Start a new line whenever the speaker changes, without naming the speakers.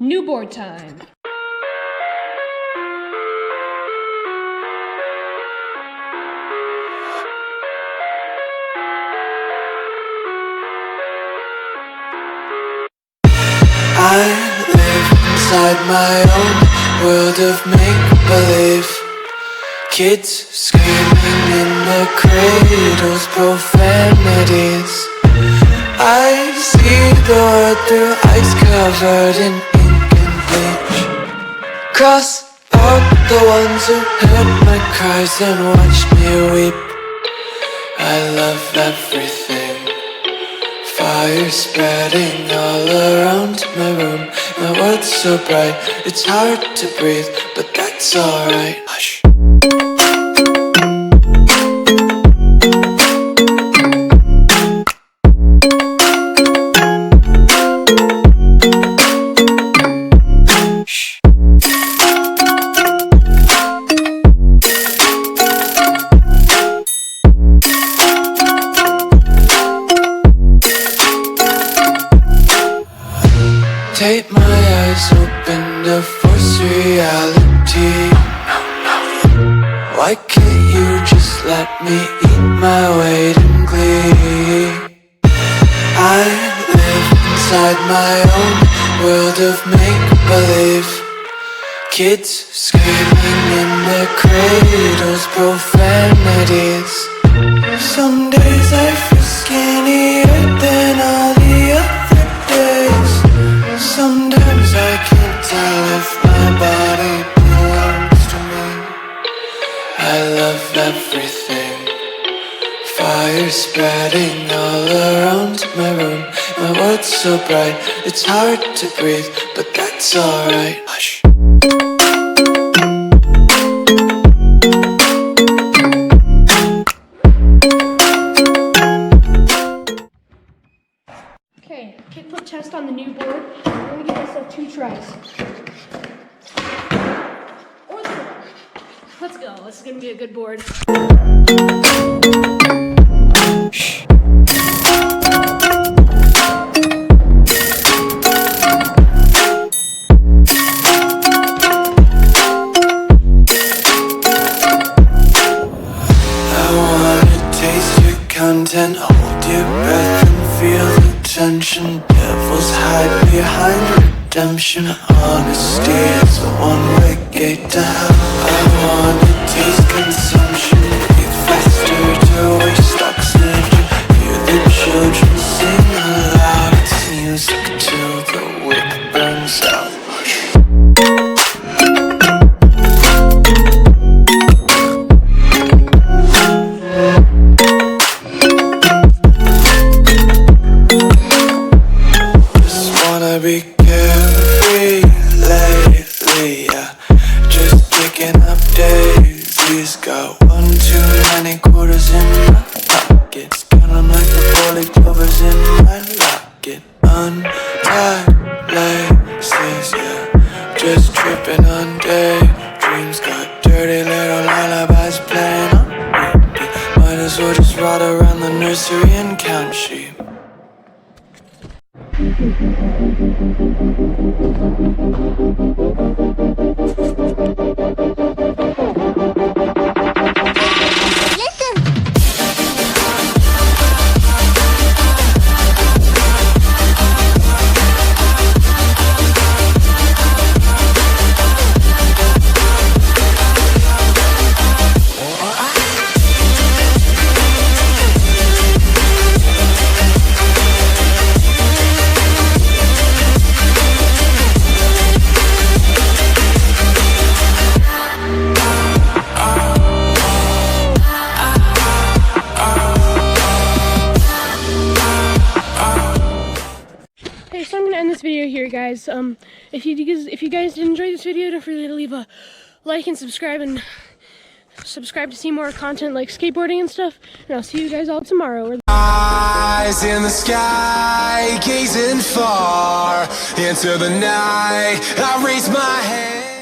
New board time.
I live inside my own world of make-believe. Kids screaming in their cradles, profanities. I see the world through ice covered in ink and bleach. Cross out the ones who heard my cries and watched me weep. I love everything. Fire spreading all around my room. My world's so bright, it's hard to breathe, but that's alright. Hush. Tape my eyes open to force reality. Why can't you just let me eat my weight in glee? I live inside my own world of make-believe. Kids screaming in their cradles, profanities. Some days I feel skinnier than all the other days. Sometimes I can't tell if my body belongs to me. I love everything. Fire spreading all around my room. My world's so bright, it's hard to breathe, but that's alright. Hush.
Okay, kickflip test on the new board. I'm gonna give myself 2 tries. Or 3. Let's go. This is gonna be a good board.
Shh. I wanna taste your content, hold your breath and feel the tension. Devils hide behind redemption. Honesty is a one-way gate to hell. I wanna taste consumption, breathe faster to waste oxygen. Hear the children sing aloud. It's music till the wick burns out. Be carefree lately, yeah. Just picking up daisies. Got 1 too many quarters in my pockets. Count 'em like the 40 clovers in my locket. Untied laces, yeah. Just tripping on daydreams. Got dirty little lullabies playing on repeat. Might as well just ride around the nursery and count sheep.
Okay, so I'm gonna end this video here, guys. If you guys did enjoy this video, don't forget to leave a like and subscribe to see more content like skateboarding and stuff. And I'll see you guys all tomorrow.
Eyes in the sky, gazing far into the night. I raise my hand.